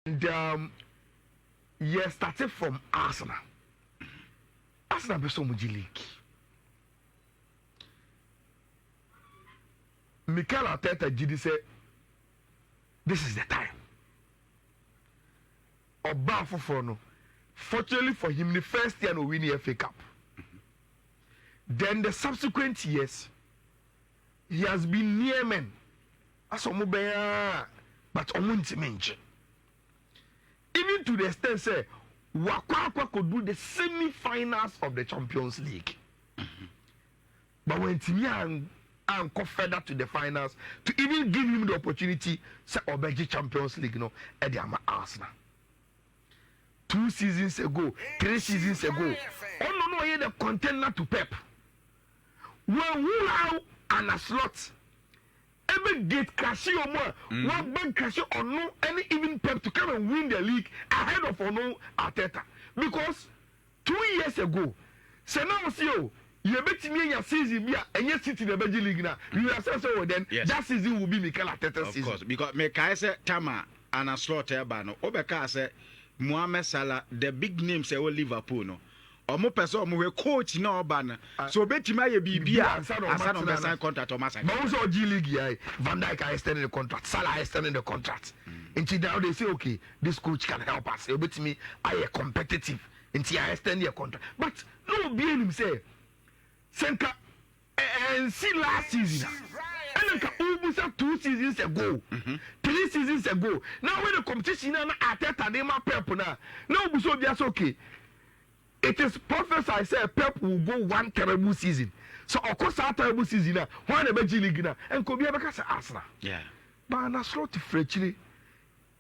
And yeah, started from Arsenal. Arsenal be so much league. Mikel Arteta Gidi say, this is the time. Oba for no. Fortunately for him, the first year no win the FA Cup. Then the subsequent years, he has been near men. As a but even to the extent say, Wakwa could do the semi-finals of the Champions League. But when Timia and go further to the finals, to even give him the opportunity, say Obeji Champions League, at the Arsenal. 2 seasons ago, 3 seasons ago, no, the contender to Pep. When who are an a slot, every gate cashier more, one bank cashier or no, any even Pep to come and win the league ahead of Ono Arteta. Because 2 years ago, say now see you bet me your season and yet sit in the Belgian league now. You are so then that season will be Mikel Arteta's season. Of course, because Mikel say Tama and a slot Ebano, Obeka say Mohamed Salah, the big names say Liverpool no. Omo person omo coach na Obana. So beti ma ye bibia asa no sign contract o masa. But also G League here, Van Dijk extending the contract, Salah extending the contract. Until now they say okay, this coach can help us. You beti me I competitive until I extend your contract. But no be him say Senka and see last season. And almost 2 seasons ago, 3 seasons ago. Now when the competition na Arteta dey ma Pep na. Now we so just okay. It is prophesied say Pep will go one terrible season. So of course that terrible season na when the Belgian league na and could be able say Arsenal. Yeah. But na slot frechiri.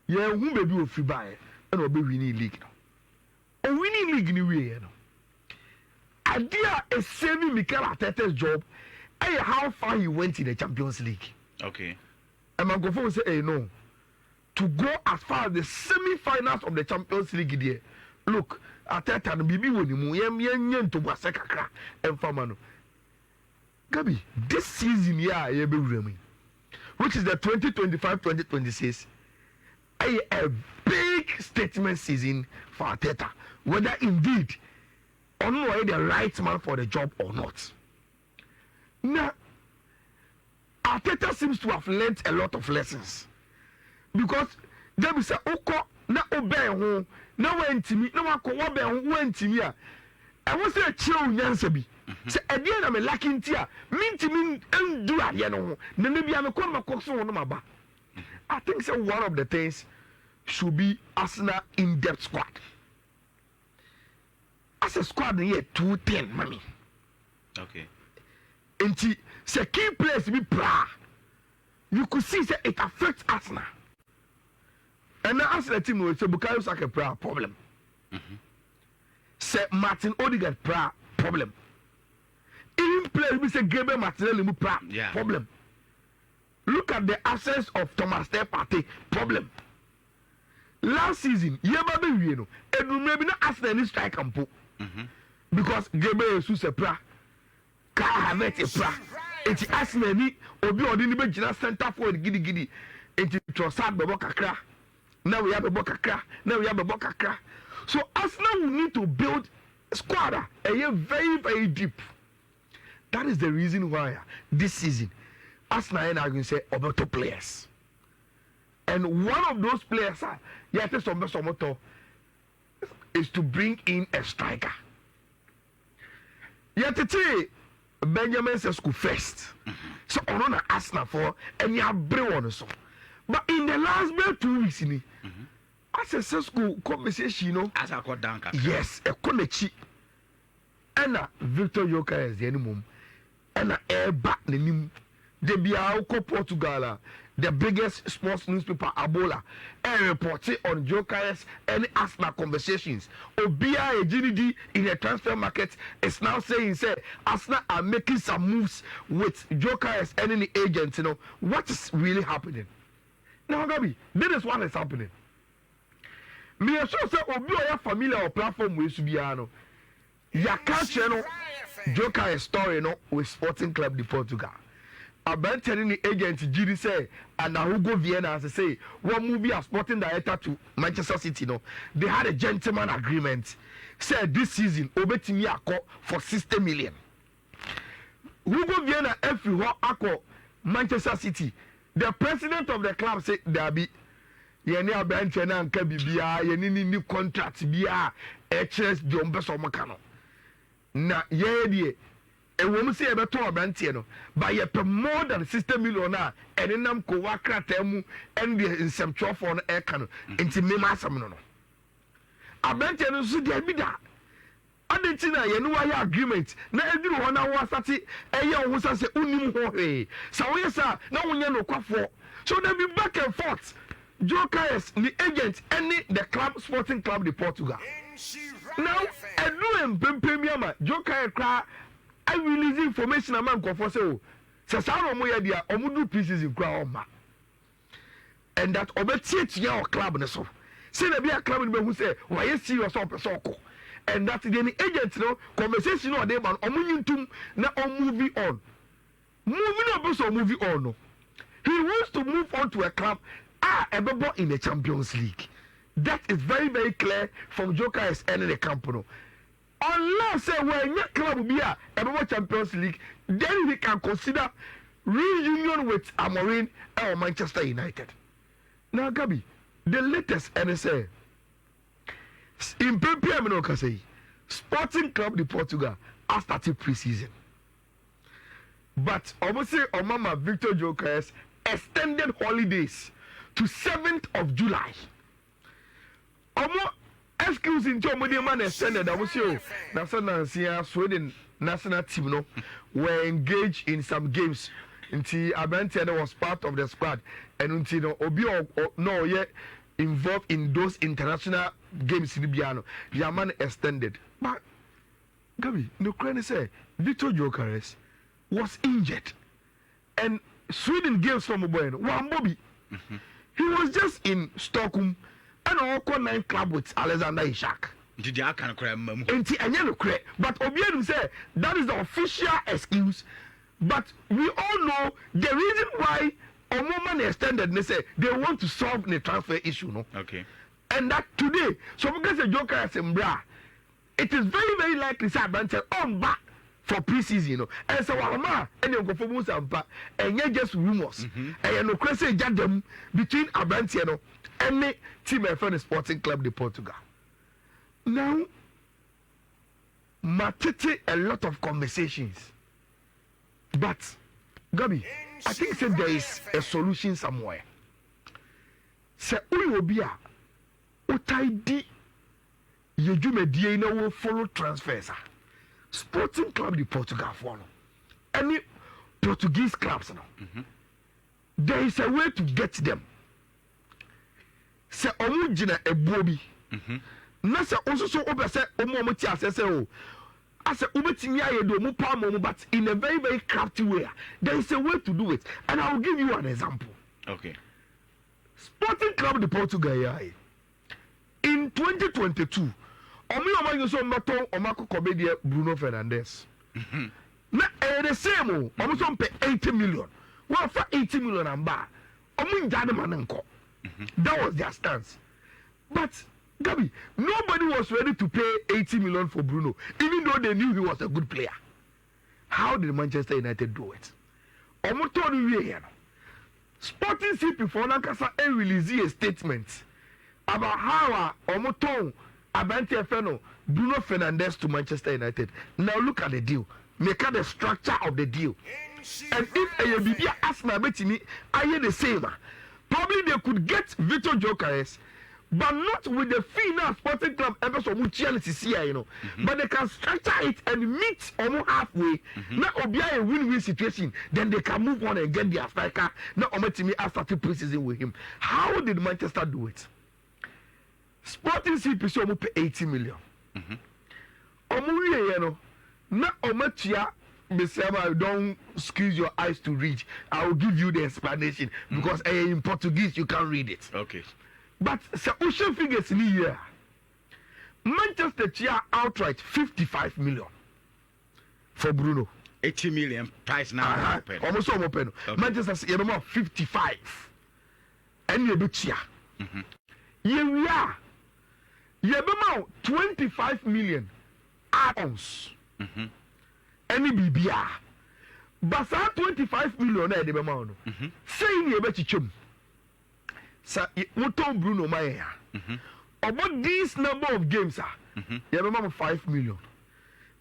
Yeah, who maybe will free buy and will be winning league now. A winning league ni way no. Idea is saving Mikel Arteta's job. And how far he went in the Champions League. Okay. And my government say, hey, no. To go as far as the semi-finals of the Champions League there. Look, Arteta and Bibi Wonimu, yen to Waseka and Famano. Gabi, this season here, which is the 2025-2026, a big statement season for Arteta. Whether indeed or not the right man for the job or not. Now, Arteta seems to have learnt a lot of lessons because they will say, "Oko na obey ho na wantimi na wako obey ho wantimi a." I want say chill nyansa bi. Say ade na me lucky ntia, mintimi ndu ade no ho. Na na bia me kwa makokso no maba. I think say one of the things should be Arsenal in-depth squad. As a squad here 210 mommy. Okay. And the key players be pra. You could see that it affects Arsenal. And now Arsenal team will say Bukayo Saka pra problem. Say Martin Odegaard pra problem. Even players we say Gabriel Martinelli pra problem. Look at the absence of Thomas Partey problem. Last season, Yeba be we no. Edu maybe na Arsenal ni strike and po. Because Gabriel Jesus pra. Ka have it pra. Enti Arsenal ni obi odi ni be gina center forward gidi. Enti Trossard bebo kakra. Now we have bebo kakra. Now we have bebo kakra. So Arsenal will need to build a squad very, very deep. That is the reason why this season Arsenal are going to say Oberto players. And one of those players is to bring in a striker. Yet Benjamin Sesko first. So on Arsenal for and you have Brew so. But in the last 2 weeks, as a Sesko conversation, as I got down. Yes, a Konechi and Viktor Gyökeres the minimum and a air back the name. They be Portugal, the biggest sports newspaper Abola, and reported on Gyökeres and Arsenal conversations. Obia a GDD in the transfer market is now saying, say, Arsenal are making some moves with Gyökeres and any agents. You know what is really happening now, Gabi? This is what is happening. Me also say Obia familiar or platform with Subiano. Ya can't channel Gyökeres story no with Sporting Club de Portugal. abantani ni agent Giri say and Hugo Vienna as say one movie as sporting director to Manchester City no they had a gentleman agreement said this season obetimi akọ for 60 million. Hugo Vienna everywhere akọ Manchester City the president of the club say there be yeni abantani anka bibia yeni ni contract bia HS Jombe so maka no na ye die ewom say ebeto abrantie no but ye pe more than 60 million na enenam ko wakrata mu and the nsɛmtwɔfo no ɛka no nti mema asɛm no no abrantie no so dia bi da adenti na ye no wayɛ agreement na eduru hɔ na wo asate ɛyɛ wo sa sɛ unim ho hwee sa wo yɛ sa na wonyɛ no kwafo so there be back and forth Gyökeres the agent any the club sporting club de Portugal now edu empempemiama Gyökeres kra I release information among Kofo say o se sa no mo ye dia omudu pre-season kra oma and that obetie your club ne so say na bia club ne be hu say why serious up so ko and that the agent no conversation no dey man omunyintum na moving on no he wants to move on to a club ebebo in the Champions League. That is very very clear from Gyökeres and the company. Unless say when your club be a Champions League, then he can consider reunion with Amorim or Manchester United. Now, Gabi, the latest NSA in PPM say Sporting Club de Portugal has started pre-season, but obviously Omama Viktor Gyökeres extended holidays to 7th of July. Excuse into a man extended. I was here. National Sweden national team no were engaged in some games. Until Abantene was part of the squad, and until Obi no yet involved in those international games in Biano, the man extended. But Gabi, no Ukraine say Viktor Gyökeres was injured, and Sweden gave some boy one Bobby. He was just in Stockholm and all 9 club with Alexander Isak. Did you can cry? But Obienu say that is the official excuse. But we all know the reason why a woman extended. They say they want to solve the transfer issue, no? Okay. And that today, so because the Gyökeres and bra, it is very very likely that on back for pre-season, you know. And so Wahama and you go for Musampa and you just rumors. And you know, crazy jadem between Abrantiano and the team FN Sporting Club de Portugal. Now, Matete a lot of conversations, but Gabi, I think that there is a solution somewhere. Se Uyobia, Utaidi, Yejumedie na will follow transfers. Sporting Club de Portugal follow. Any Portuguese clubs now. There is a way to get them. Se Omujina a Bobby. Nasa also so over say Omoti as o. As a Umetinia do Mupamo, but in a very, very crafty way. There is a way to do it. And I will give you an example. Okay. Sporting Club de Portugal in 2022. Omi you so maton omako comedian Bruno Fernandes. Na the same omi so pay 80 million. Well for 80 million and bar. Omi njade manenko. That was their stance. But Gabi, nobody was ready to pay 80 million for Bruno, even though they knew he was a good player. How did Manchester United do it? Omo told you here. Sporting CP for Nankasa released a statement about how Omo told Abante Feno, Bruno Fernandes to Manchester United. Now look at the deal. Make out the structure of the deal. And if a BB asked my me, I hear the same. Probably they could get Viktor Gyökeres, but not with the fee now Sporting Club episode you know. But they can structure it and meet almost halfway. Now Obia a win-win situation. Then they can move on and get the striker. Now Ometimi after 2 pre-season with him. How did Manchester do it? Sporting CP so pay 80 million. You know. Now Ometia don't squeeze your eyes to read. I will give you the explanation because in Portuguese you can't read it. Okay. But the ocean figures in the year, Manchester chia outright 55 million for Bruno. 80 million price now. Almost open. Manchester City, you know, 55. And you be chia. You are. You be 25 million add-ons. Any BBR. But 25 million na de be ma no. Say you be chichum. Sa Muto Bruno Maya. About this number of games you be 5 million.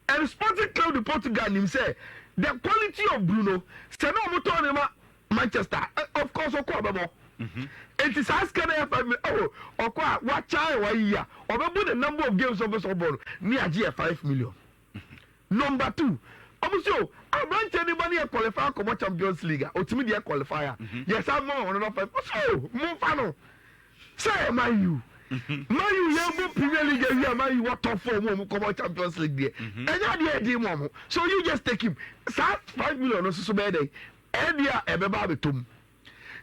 And Sporting Club de Portugal him say the quality of Bruno say no Muto Manchester of course okwa it is asking if okwa what chai wa year obebu the number of games of us ball near 5 million. Number 2 Omuso, I branch anybody a qualifier come Champions League. Ultimately a qualifier. Yes, I'm more on five. So, more fun. Say, man, you go Premier League here, man, you what top 4 more come Champions League there. And that day, mom. So you just take him. 5 million or so bad. And yeah, ebebabitum.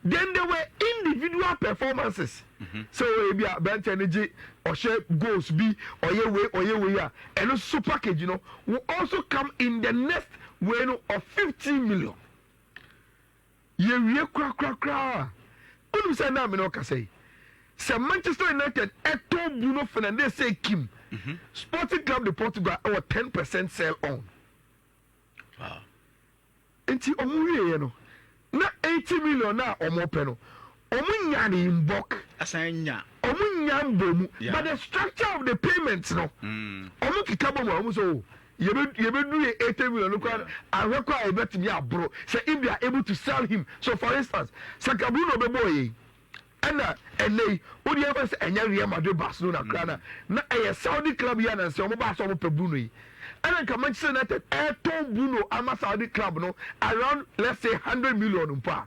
Then there were individual performances. So maybe a bench energy or share goals be or your way, and a super package, you know, will also come in the next way of 15 million. You crack. Unu say na me no ka say. Say Manchester United eto Bruno Fernandes say Kim. Sporting Club de Portugal our 10% sell on. Wow. Enti omu ye no. Na 80 million na omo pe no. Omunya ni mbok asanya omunya mbomu but the structure of the payments no omu kikabo mo omu so yebe do 80 million no kwa ahwekwa ebetimi abro say if they are able to sell him. So for instance Sakabu no beboy and odi ever say enya Real Madrid Barcelona krana na Saudi club ya na say omo ba so omo pe Bruno yi and then Manchester United Bruno ama Saudi club no around let's say 100 million umpa.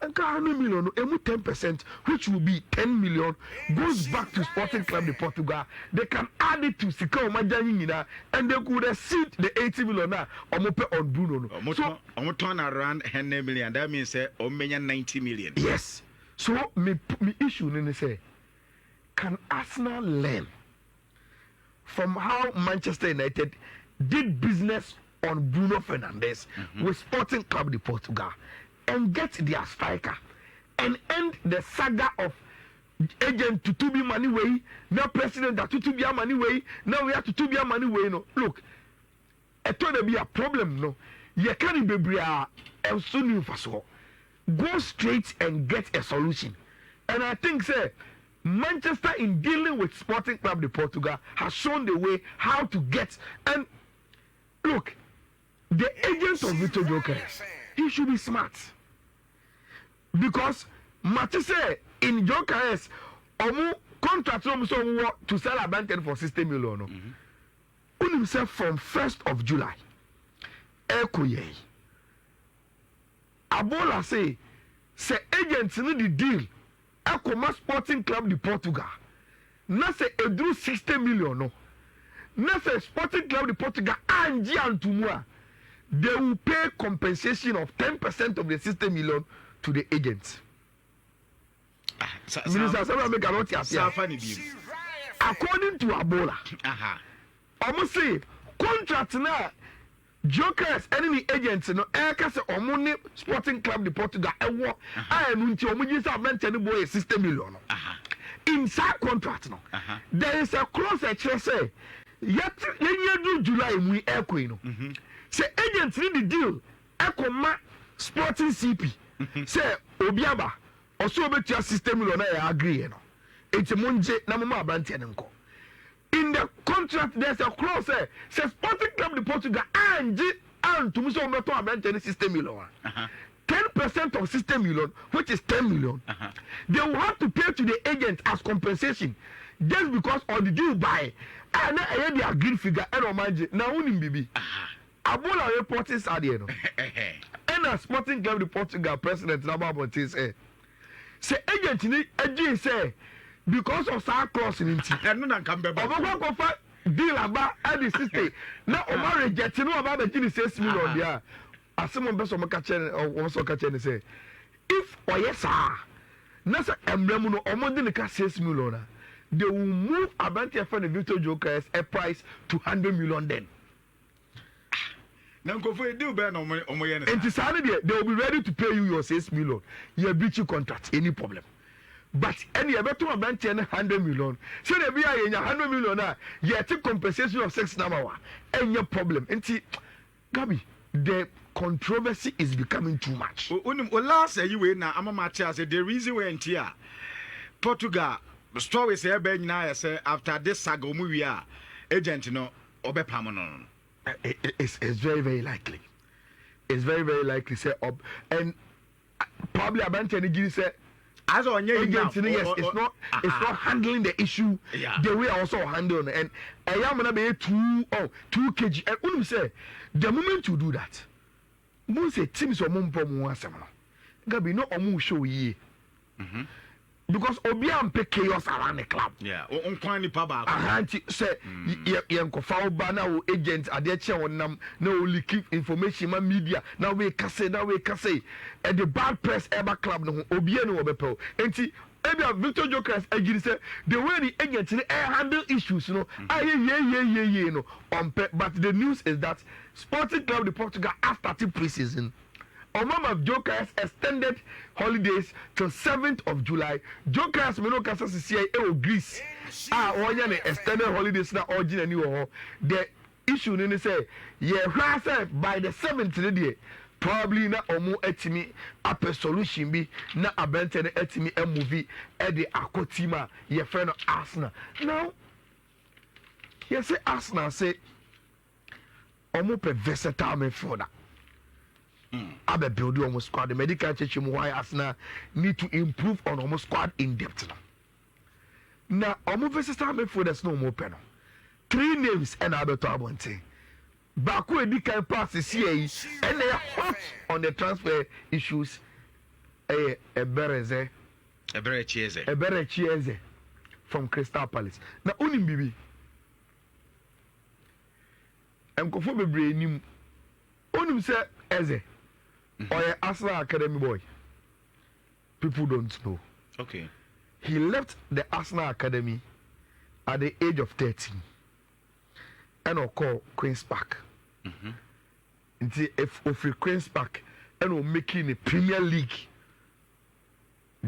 And 100 million, 10%, which will be 10 million, goes back to Sporting Club de Portugal. They can add it to Sikao Majanina, and they could have seat the 80 million now on Bruno. So, I'm turn around 100 million. That means Omenya 90 million. Yes. So, me issue is say, can Arsenal learn from how Manchester United did business on Bruno Fernandes with Sporting Club de Portugal? And get their striker and end the saga of agent to be money way, now president that to be a money way, now we have to be a money way. No, look, it will be a problem. No, you can't be and soon you for go straight and get a solution. And I think, say, Manchester in dealing with Sporting Club de Portugal has shown the way how to get. And look, the agent of Viktor Gyökeres, he should be smart. Because Matisse in Gyökeres, contract to sell a bank for 60 million. On himself from 1st of July. Ekoye. Abola say agents need the deal. Ekoma Sporting Club de Portugal. Na say edru 60 million no. Na say Sporting Club de Portugal anji antumua. They will pay compensation of 10% of the 60 million to the agents. Minister according to Abola, almost say contract now. Gyökeres enemy agents no eka say omuni Sporting Club de Portugal ewo anu nti omuji say mention boy 60 million. Inside contract no. There is a clause that say yet do July mu ekwe no. Say agents need the deal ekoma Sporting CP. Say obiaba oso obetua system million na agree no enti monje na mama abante nko in the contract there's a clause say Sporting Club de Portugal anji antum so obeto abante system million 10% of system million which is 10 million they will have to pay to the agent as compensation just because of the deal buy and na the agreed figure and o manje na unim bibi Abola reporting sadie no and a Sporting Club de Portugal president Nababonte say agent ni agent say because of that clause in it no na can be oba deal about at the system na o ma reject no about the 6 million there asemo be so maka chen o so ka chen say if oyesa na say emremu no omode ne ka 6 million na they will move Abante for the Viktor Gyökeres a price to 100 million then. Nankofo do be no omo ye ne. And they will be ready to pay you your 6 million. You breach your contract, any problem. But any better about 100 million. So they be a 100 million. You take compensation of 6 number. And your problem. And see, Gabi, the controversy is becoming too much. Last year we na amama say the reason we entia Portugal story say be nyina say after this saga we are agent no obepam no. It's very, very likely. It's very, very likely. Say up and probably Abante Nigiri say as on your agent, yes, it's not handling the issue the way I also handle it. And I am gonna be 2 kg. And when you say the moment you do that, most say teams or mum from one seven. Gabi no omu show ye. Because Obiam pe chaos around the club. Yeah, on kwani pa ba. Ahanti say yenko foul banner or agents are there on nam no only keep information ma media now we can say and the bad press ever club no Obia no obepo. Enti Ebia Viktor Gyökeres agiri say the way the agents handle issues no no on but the news is that Sporting Club de Portugal have started pre-season. Omama Gyökeres extended holidays till 7th of July. Gyökeres meno kasa CCA Greece. Oya extended holidays na origin any the issue ni say by the 7th day probably na omo etimi a solution bi na abente na etimi a movie e de akotima ye friend no Arsenal. Now you say Arsenal say omo pe versatile midfielder. Abe build almost squad. The medical church why Arsenal need to improve on almost squad in depth now. Almost versatile midfielders no more penal. 3 names and Alberto Abonte. Baku Edika pass the CAE and they are hot on the transfer issues. Eberechi Eze from Crystal Palace. Now Unim Bibi. I'm confirmed be nim. Unim say Eze. Or Arsenal Academy boy. People don't know. Okay. He left the Arsenal Academy at the age of 13. And I'll call Queen's Park. If we Queen's Park and we're making a Premier League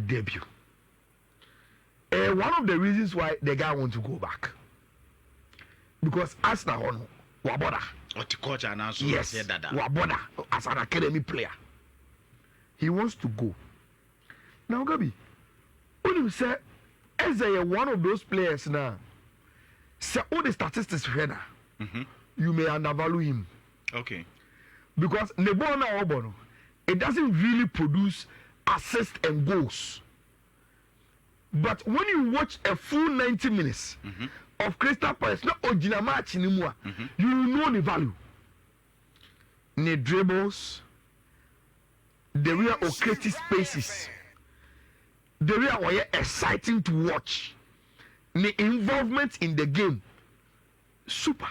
debut. One of the reasons why the guy wants to go back. Because Arsenal on Waboda. Yes, Waboda as an academy player. He wants to go. Now, Gabi, when you say, as one of those players now, say all the statistics here, you may undervalue him. Okay. Because Nebona Obono, it doesn't really produce assists and goals. But when you watch a full 90 minutes of Crystal Palace, not original match anymore, you know the value. The dribbles, the real creative spaces, the real exciting to watch, the involvement in the game, super.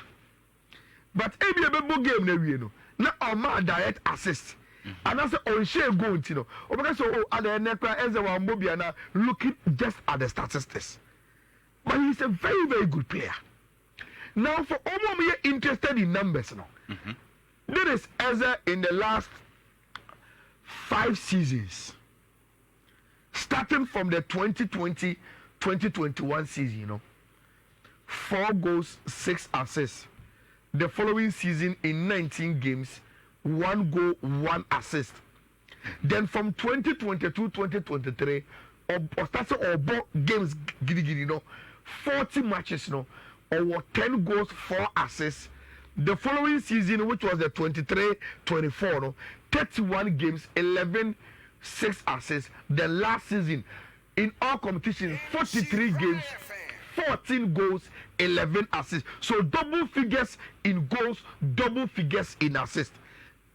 But every game you know, not on direct assist. And that's on share goal, you know. Because at the Nekra Ezra Mobiana looking just at the statistics. But he's a very, very good player. Now, for all we are interested in numbers now. There is Eze in the last 5 seasons, starting from the 2020-2021 season, you know, 4 goals, 6 assists. The following season in 19 games, 1 goal, 1 assist. Then from 2022-2023, or starting or games, you know, 40 matches, you know, or 10 goals, 4 assists. The following season, which was the 23-24, no, 31 games, 11, 6 assists. The last season, in all competitions, 43 games, 14 goals, 11 assists. So double figures in goals, double figures in assists.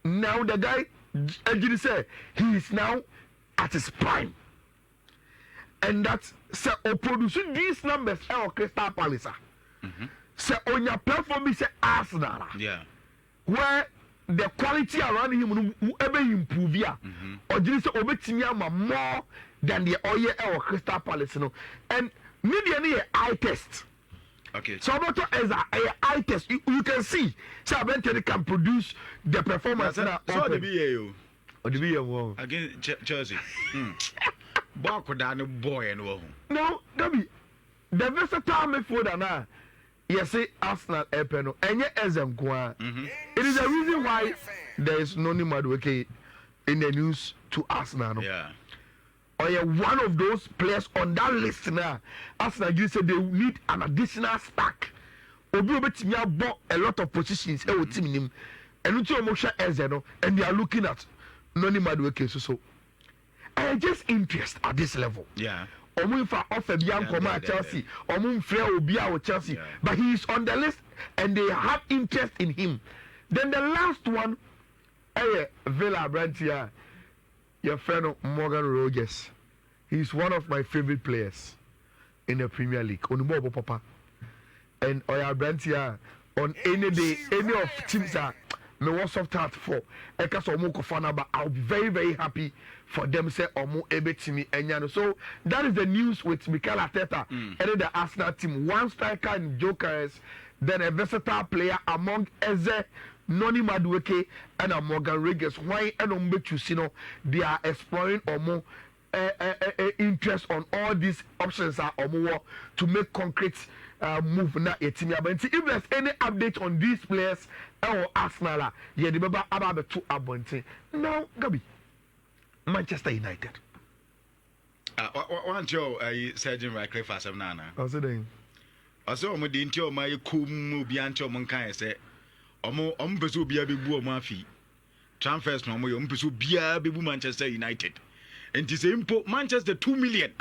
Now the guy, Ejiri said, he is now at his prime. And that's so producing these numbers at Crystal Palace. So on your platform is Arsenal. Yeah. Where the quality around him whoever improve or just obetinya more than the oil or Crystal Palace. And media eye test. Okay. So Roberto as a eye test, you can see. So Bentley can produce the performance. So the BA. Or the BA Against Chelsea. Barco down the boy and well. No, Debbie. The versatile midfielder now. Yes, say Arsenal Epeno. And yet as I'm going. It is a reason why there is no Madueke in the news to Arsenal. Yeah. Or one of those players on that list now. Arsenal you said they need an additional stack. Obi bought a lot of positions team and they are looking at Noni Madueke so I just interest at this level. Yeah. Omunfa offer Bianco Chelsea, Omunfre Obia with Chelsea, but he is on the list and they have interest in him. Then the last one, Villa Brantia, your friend Morgan Rogers. He's one of my favorite players in the Premier League. Onimobo Papa. And Oya Brantia on any day, any of teams that me was soft heart for. I'll be very, very happy for them say Omo Ebetimi Enyano. So that is the news with Mikel Arteta and the Arsenal team. One striker in Gyökeres, then a versatile player among Eze, Noni Madueke, and Morgan Rogers. Why and they are exploring Omo interest on all these options are Omo to make concrete move na team. But if there's any update on these players or Arsenal, yeah, the member about the two abonte. Now, Gabi, Manchester United. One Joe, Surgeon Radcliffe as of Nana. How's it doing? Also, I'm the intro my cool Biancho Monkai say, Omo Umpesu Bia Bibu Mafi. Transfers no more Umpesu Bia Bibu Manchester United. And to say Manchester 2 million.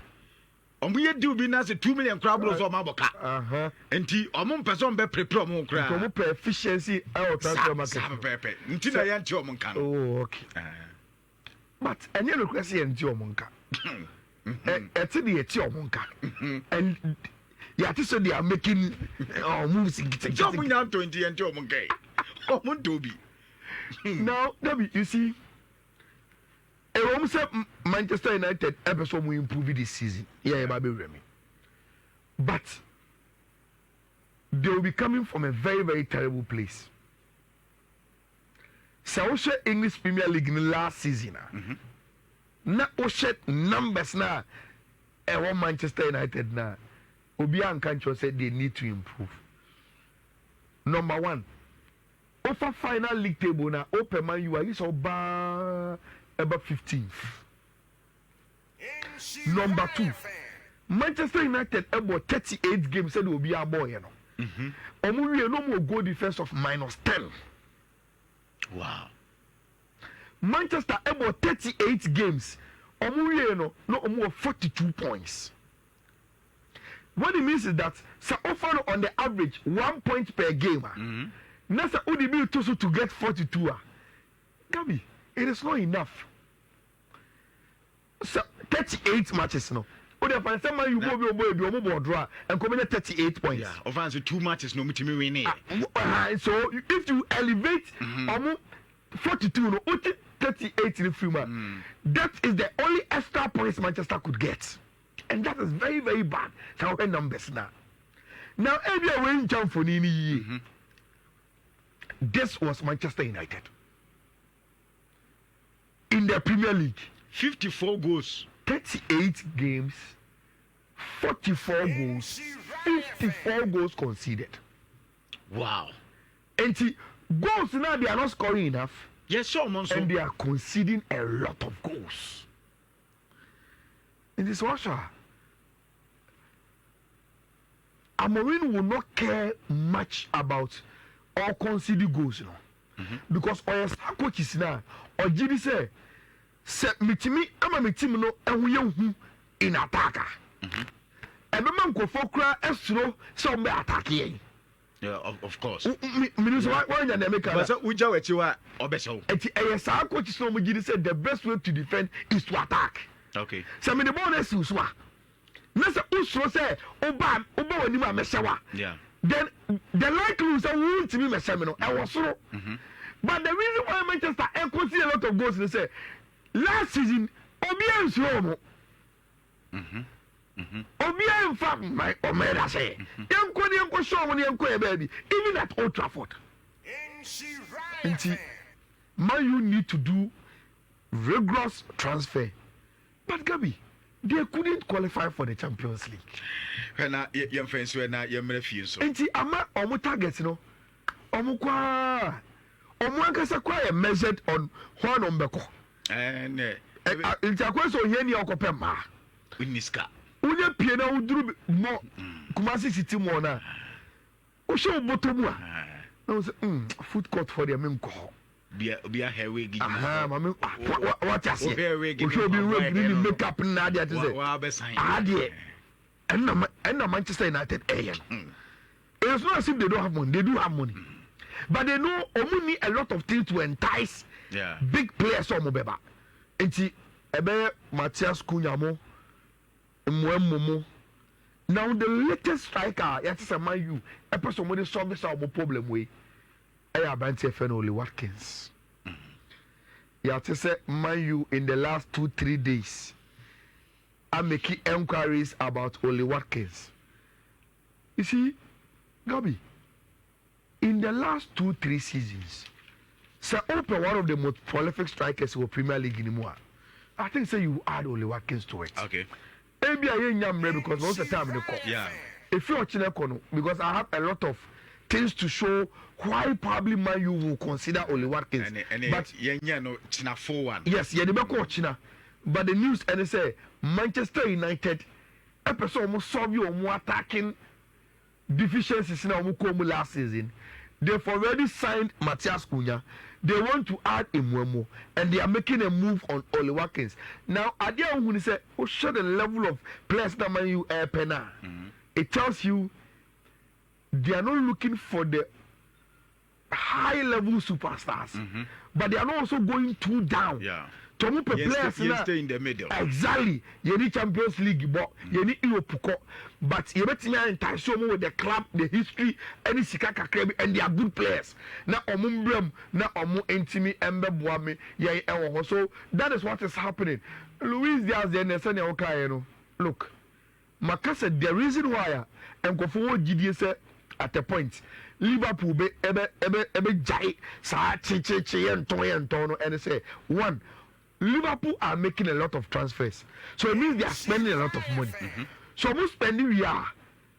We do be now 2 million crabbles or Maboka. And T. Omon person be prepare mon crab. Efficiency out of market. Oh, okay. But and you request in Jomonka. It's the Etiomonka. And yet, so they are making moves in jumping down 20 and Jomonka. Omon Doby. Now, Debbie, you see. Manchester United episode will improve this season. Yeah, Baby Remy. But they will be coming from a very, very terrible place. So Osha English Premier League in the last season. Now Osha numbers now. And Manchester United now. Obian Kancho said they need to improve. Number one, over final league table now. Open man, you are so bad. About 15th. Number 2, Manchester United about 38 games said will be a boy, you know. No more goal defense of -10. Wow. Manchester about 38 games. No more 42 points. What it means is that so often on the average 1 point per game. Now so be to get 42. Gabi. It is not enough. So 38 matches now. But if I say man you go draw and come in 38 points. Yeah, offense 2 matches no me win. So if you elevate 42 no 38 in the free that is the only extra points Manchester could get. And that is very, very bad. So our numbers now. Now every way jump for Nini. This was Manchester United. In the Premier League, 54 goals, 38 games, 44 goals, 54 goals conceded. Wow. And goals now they are not scoring enough. Yes, sure, Monson. And they are conceding a lot of goals. In this Russia, Amorim will not care much about all conceded goals, you know. Because our coach is now. Or Jimmy say mitimi ama me team no ehu in attacker. Ebe man ko fokra esro so be attack yen. Yeah, of course. Me so why na make but so uja wechi wa obeso. Eti sa coach so mo Jimmy say the best way to defend is to attack. Okay. So me the ball na si so a. Na say usro say oba wani ma mesewa. Yeah. Then the likelihood say we want to be meseme no e was so. But the reason why Manchester conceded a lot of goals, they say last season, Obian Slomo. Obia in fact my Omega say Yanko show when Yanko baby even at Old Trafford. Man, you need to do rigorous transfer. But Gabi, they couldn't qualify for the Champions League. When your friends were not your refuse. And ama omu targets no. Omu ankasa kwa measured on one ombeko. And Intakwa so here ni okopema. Winiska. Unye pie na uduru mo Kumasi City mo na. O show botomu a. Na say food court for the men ko. Be a hairway give mami what you say we should be really make up na dia to say adie and Manchester United it's not as if they don't have money, they do have money, but they know omu need a lot of things to entice big players omu beba enti ebe Matthias Cunha mo Mmuemo. Now the latest striker yet is a Man U a person with solve this problem way I have been Oli Watkins. Yeah, to say Man U in the last 2-3 days, I'm making enquiries about Oli Watkins. You see, Gabi, in the last 2-3 seasons, Sir Open, one of the most prolific strikers in the Premier League anymore. I think say you add Oli Watkins to it. Okay. Maybe I ain't because most of the time in the call. Yeah. If you're watching because I have a lot of things to show why probably Man U will consider Oli Watkins. But no China 4-1. Yes, yeah, the China. But the news and they say Manchester United episode almost solve you more attacking deficiencies in our last season. They've already signed Matthias Cunha. They want to add Mmuemo and they are making a move on Oli Watkins. Now, at the end when they say, oh, show the level of players that Man U air penna. It tells you they are not looking for the high level superstars, but they are not also going too down. Yeah. To move players stay in the middle. Exactly. You need Champions League, but you need Europe, but you bet me entice you with the club, the history, any Sikaka club, and they are good players. Now Omumbrem, now Omu Entimi, Embe Boame, yeah, so that is what is happening. Luis Díaz, the look, Makasa, the reason why and go forward GDS at a point. Liverpool be jai sa che and tono and say one. Liverpool are making a lot of transfers, so it means they are spending a lot of money. So most spending we are,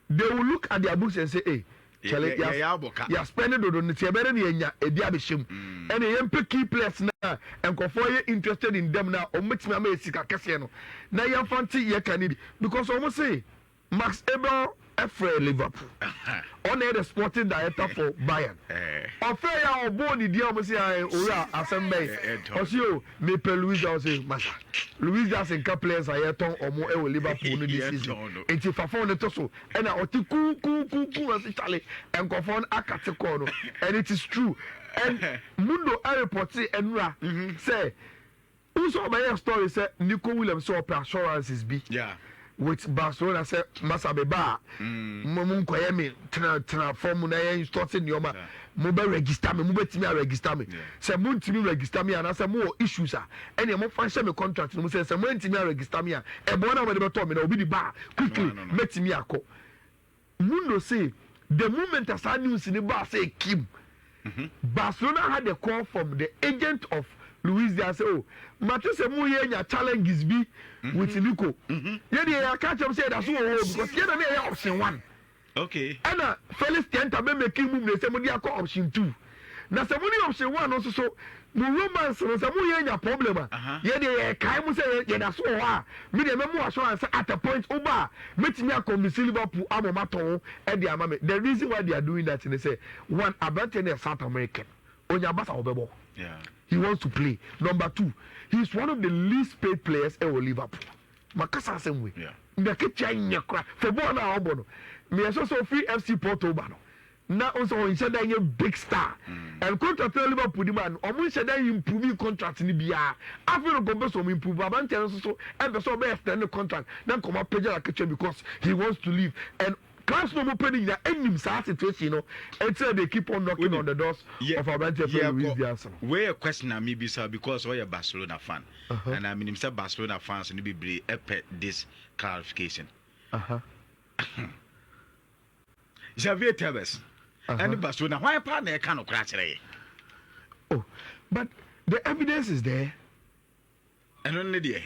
they will look at their books and say, "Hey, you are spending the donation better than Ediabishim, and the MP key players now and Kofoye interested in them now. Or makes me a Mexica Cassiano. Now you fancy you can because almost say Max Eber." Efre Liverpool. On the sporting director for Bayern. Ofeya oboni di omo say ora asembe. Osio me pe Luis Díaz say masa. Luis Díaz en players ayeton omo e wo Liverpool no this season. Enti fafon ne to so e na oti ku as Italy en kofon akate ko no. And it is true. And Mundo a report say enra say also my story say Nico Williams so assurances be. Yeah. With Barcelona say Masabeba mo nkoye me tena form na yen starting yoma mo be register me mo betimi register me say mo ntimi register me and say mo issues and mo fan share me contract mo say mo ntimi register me e bo na mo de beto me na obi di ba quickly metimi akọ Mundo say the moment as I news in ba say Kim Barcelona had a call from the agent of Luis Díaz. Oh, Matisse Mouye challenges be with Nico. Yeah, I catch him say that's because you don't have option 1. Okay. And Felix Tienta be making move the same dia option 2. Now somebody option 1 also so no romance no some Mouye problem. Yeah, they kai mu say yeah that's all. Me dey memo assurance at a point over meet me come Liverpool amomaton e dey amame. The reason why they are doing that they say one Abantene is South American. Onyabasa obebo. Yeah. He wants to play. Number 2, he's one of the least paid players in Liverpool. Makasa same way. Yeah. Ndaketia nyakra. Football na obono. Me also free FC Porto bano. Na also on said that big star. And contract Liverpool the man. Omo said that improve contract ni bia. After the go so improve Abante so and so be extend the contract. Then come up because he wants to leave and class no more penny that any situation, you know, until they keep on knocking on the doors of Abante Luis Díaz. Where a question I maybe sir because we're a Barcelona fan, and I mean, Barcelona fans and be this clarification. Javier Tebes. And Barcelona, why partner can't crash? Oh, but the evidence is there. And only the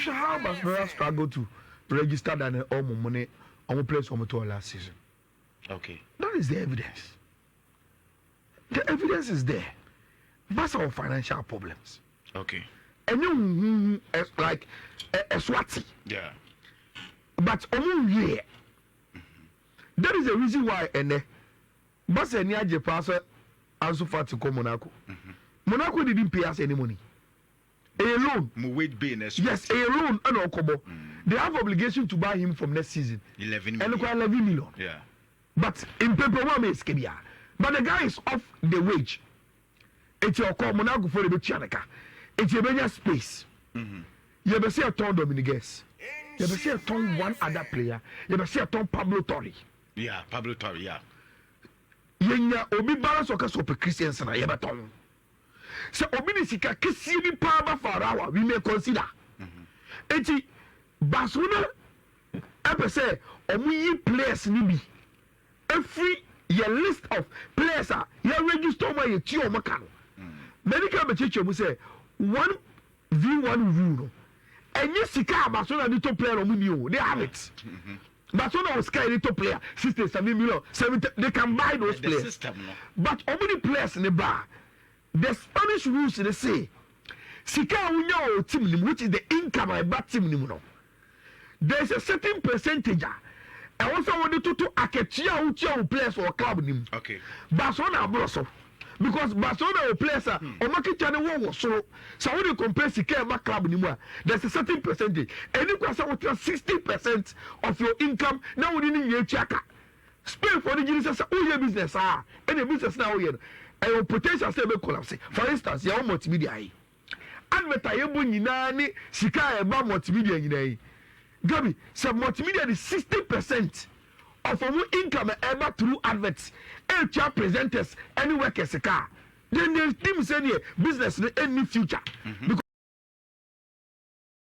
how Barcelona struggled to register than all money on place on the last season. Okay. That is the evidence. The evidence is there. Barça have financial problems. Okay. And you like a Swati. Yeah. But here. That is the reason why Barca and Niaje Pasa also far to come Monaco. Monaco didn't pay us any money. A loan. Yes, a loan and Okobo. They have obligation to buy him from next season. 11 million. And 11 million. Yeah. But in paper one is Kenya. But the guy is off the wage. It's your call Monaco for the Chanaka. It's your bigger space. You ever see a ton Dominiguez. You ever see a ton one other player. You ever see a ton Pablo Torre. Yeah, Pablo Torre, yeah. Yenya obi balance oka so pe Christians na yebeton. So obi ni sika kesi bi pa ba farawa we may consider. Eti Barcelona say omu yi players ni bi. Every your list of players are you register my ye ti o maka no. Medical becheche mu say 1v1 rule. Enye sika Barcelona ni to player omu ni o. They have it. Barcelona was scared to player 67 million 70 they can buy those players system, no? But how many players in the bar the Spanish rules they say sika unya team which is the income I bat team no there's a certain percentage I also want to aketia utia players for club nim okay Barcelona abroso because Barcelona players are o market channel wo so when you compare sika ma club nim there's a certain percentage and you can say 60% of your income now we need you check Spain for the Jesus oh business and the business now here and your potential say be collapse for instance your multimedia advertise bu nyina ni sika e ba multimedia nyina yi Gabi say multimedia is 60% of our income ever through adverts HR presenters any workers car then the team say business any future because